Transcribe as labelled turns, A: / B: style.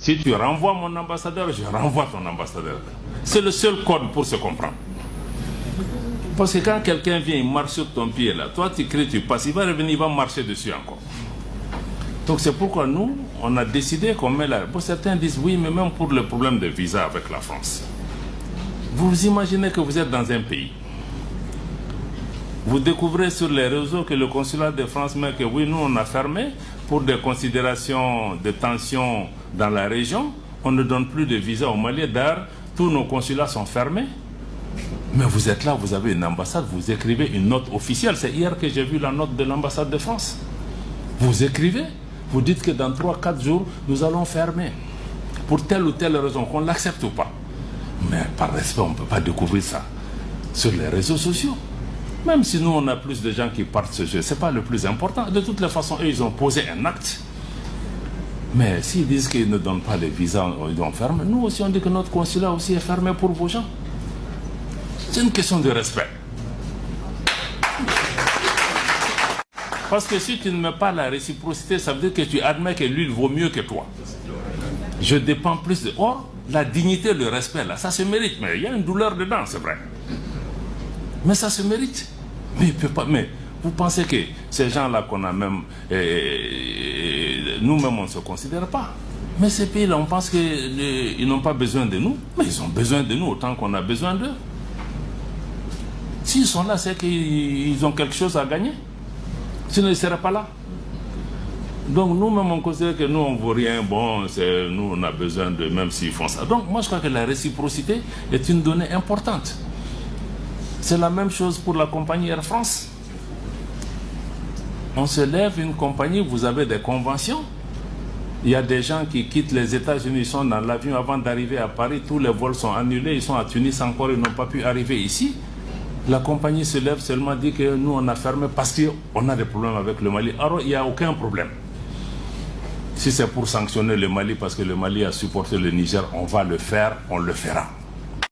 A: Si tu renvoies mon ambassadeur, je renvoie ton ambassadeur. C'est le seul code pour se comprendre. Parce que quand quelqu'un vient, il marche sur ton pied là, toi tu cries, tu passes, il va revenir, il va marcher dessus encore. Donc c'est pourquoi nous, on a décidé qu'on met là. Bon, certains disent oui, mais même pour le problème de visa avec la France. Vous imaginez que vous êtes dans un pays. Vous découvrez sur les réseaux que le consulat de France met que oui, nous on a fermé pour des considérations de tension dans la région. On ne donne plus de visa au Mali. D'ailleurs, tous nos consulats sont fermés. Mais vous êtes là, vous avez une ambassade, vous écrivez une note officielle. C'est hier que j'ai vu la note de l'ambassade de France. Vous écrivez, vous dites que dans 3-4 jours, nous allons fermer. Pour telle ou telle raison, qu'on l'accepte ou pas. Mais par respect, on ne peut pas découvrir ça sur les réseaux sociaux. Même si nous, on a plus de gens qui partent ce jeu, ce n'est pas le plus important. De toutes les façons, eux, ils ont posé un acte. Mais s'ils disent qu'ils ne donnent pas les visas, ils vont fermer. Nous aussi, on dit que notre consulat aussi est fermé pour vos gens. C'est une question de respect. Parce que si tu ne mets pas la réciprocité, ça veut dire que tu admets que lui, il vaut mieux que toi. Je dépends plus de... Or, la dignité, le respect, là, ça se mérite. Mais il y a une douleur dedans, c'est vrai. Mais ça se mérite. Mais il peut pas... Mais vous pensez que ces gens-là qu'on a même... nous-mêmes, on ne se considère pas. Mais ces pays-là, on pense qu'ils n'ont pas besoin de nous. Mais ils ont besoin de nous autant qu'on a besoin d'eux. S'ils sont là, c'est qu'ils ont quelque chose à gagner. Sinon, ils ne seraient pas là. Donc, nous-mêmes, on considère que nous, on ne vaut rien. Bon, nous, on a besoin de... Même s'ils font ça. Donc, moi, je crois que la réciprocité est une donnée importante. C'est la même chose pour la compagnie Air France. On se lève une compagnie, vous avez des conventions. Il y a des gens qui quittent les États-Unis, ils sont dans l'avion avant d'arriver à Paris. Tous les vols sont annulés, ils sont à Tunis encore, ils n'ont pas pu arriver ici. La compagnie se lève seulement, dit que nous, on a fermé parce qu'on a des problèmes avec le Mali. Alors, il n'y a aucun problème. Si c'est pour sanctionner le Mali parce que le Mali a supporté le Niger, on va le faire, on le fera.